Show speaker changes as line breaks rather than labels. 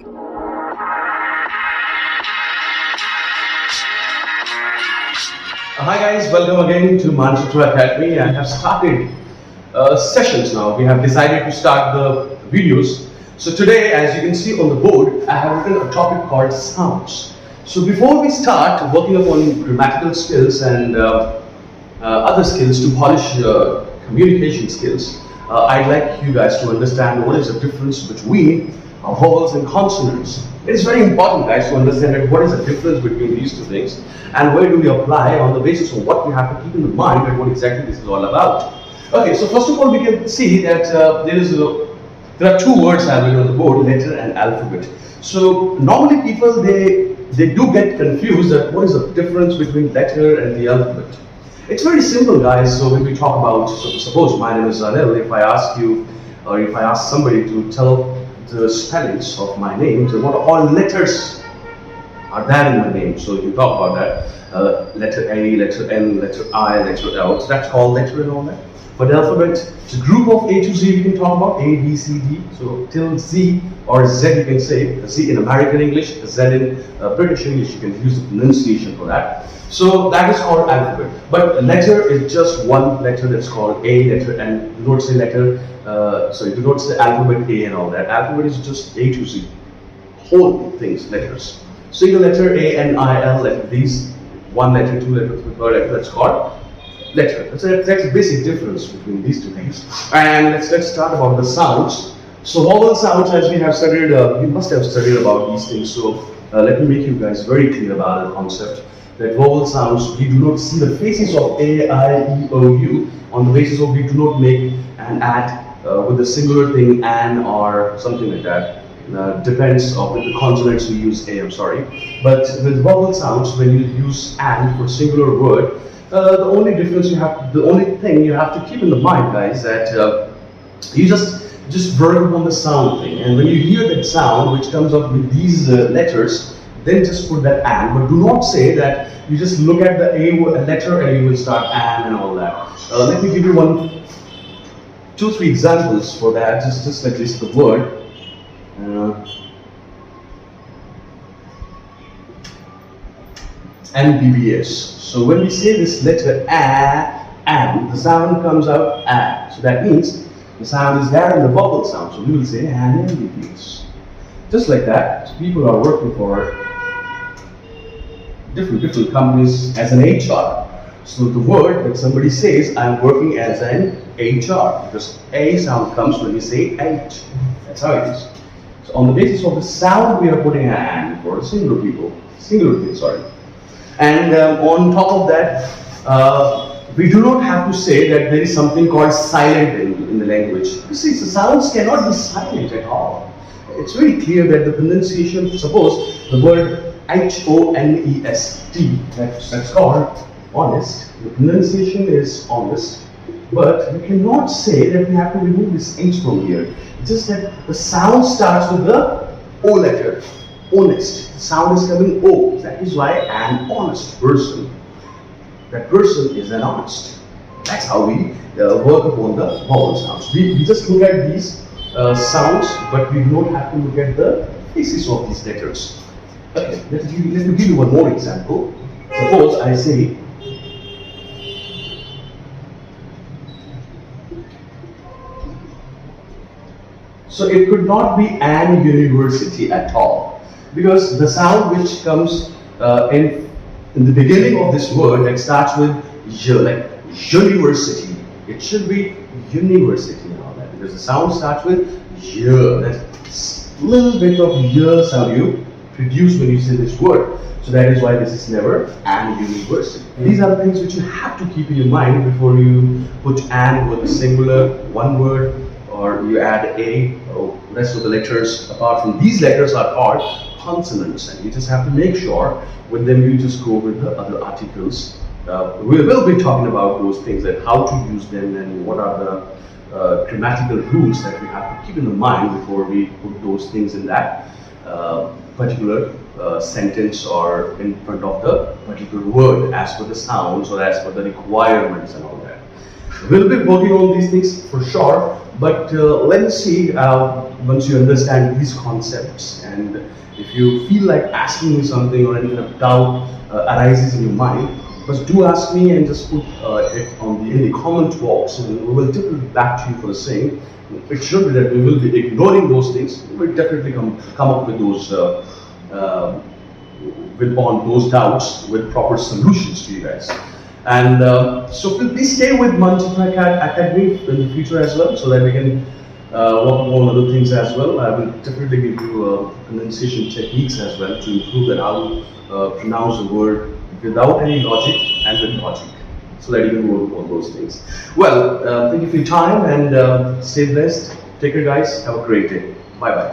Hi guys, welcome again to Manchitra Academy. I have started sessions now. We have decided to start the videos. So today, as you can see on the board, I have written a topic called sounds. So before we start working upon grammatical skills and other skills to polish communication skills, I'd like you guys to understand what is the difference between vowels and consonants. It is very important, guys, to understand that what is the difference between these two things and where do we apply on the basis of what we have to keep in mind and what exactly this is all about. Okay, so first of all, we can see that there are two words I have written on the board: letter and alphabet. So normally people they do get confused that what is the difference between letter and the alphabet. It's very simple, guys. So when we talk about, suppose my name is Anil, if I ask you, or if I ask somebody to tell the spellings of my name, so what all letters are there in my name? So if you talk about that, letter A, letter N, letter I, letter L, so that's called letter and all that. But the alphabet, it's a group of A to Z we can talk about, A, B, C, D, so till Z or Z you can say, Z in American English, Z in British English, you can use the pronunciation for that. So that is called alphabet. But letter is just one letter, that's called A, letter, and do not say letter, do not say alphabet A and all that. Alphabet is just A to Z, whole things, letters. Single letter A, N, I, L, like these, one letter, two letter, three, third letter, that's called letter. That's a basic difference between these two things. And let's start about the sounds. So vowel sounds, as we have studied, you must have studied about these things. So let me make you guys very clear about the concept that vowel sounds, we do not see the faces of A, I, E, O, U on the basis of we do not make an add with a singular thing, an or something like that. Depends on the consonants we use A, I'm sorry. But with vowel sounds, when you use and for singular word, the only thing you have to keep in the mind, guys, that you just work upon the sound thing. And when you hear that sound which comes up with these letters, then just put that and. But do not say that you just look at the A letter and you will start and all that. Let me give you two, three examples for that. Just like this, the word. MBBS. So when we say this letter A, and the sound comes out A. So that means the sound is there in the vowel sound. So we will say an MBBS. Just like that, people are working for different companies as an HR. So the word that somebody says, I'm working as an HR, because A sound comes when we say H. That's how it is. So on the basis of the sound, we are putting an and for singular thing, sorry. And on top of that, we do not have to say that there is something called silent in the language. You see, the sounds cannot be silent at all. It's very clear that the pronunciation, suppose the word H-O-N-E-S-T, that's called honest. The pronunciation is honest, but we cannot say that we have to remove this H from here. It's just that the sound starts with the O letter. Honest. The sound is coming O. That is why an honest person. That person is an honest. That's how we work upon the vowel sounds. We just look at these sounds, but we do not have to look at the faces of these letters. Okay, let me give you one more example. Suppose I say so it could not be an university at all, because the sound which comes in the beginning of this word that starts with y, like university, it should be university and all that, because the sound starts with y. That's a little bit of y sound you produce when you say this word. So that is why this is never an university. These are the things which you have to keep in your mind before you put an with a singular one word, or you add a, or rest of the letters apart from these letters are called consonants, and you just have to make sure with them you just go with the other articles. We will be talking about those things, and how to use them and what are the grammatical rules that we have to keep in mind before we put those things in that particular sentence or in front of the particular word as per the sounds or as per the requirements and all that. We'll be working on these things for sure. But let's see, once you understand these concepts, and if you feel like asking me something or any kind of doubt arises in your mind, but do ask me and just put it on in the comment box, and we will definitely back to you for the same. It should be that we will be ignoring those things. We will definitely come up with those with on those doubts with proper solutions to you guys. And so please stay with Manchitra Academy in the future as well, so that we can work on other things as well. I will definitely give you pronunciation techniques as well to improve that how to pronounce a word without any logic and with logic, so that you can work on those things. Well, thank you for your time, and stay blessed. Take care, guys. Have a great day. Bye bye.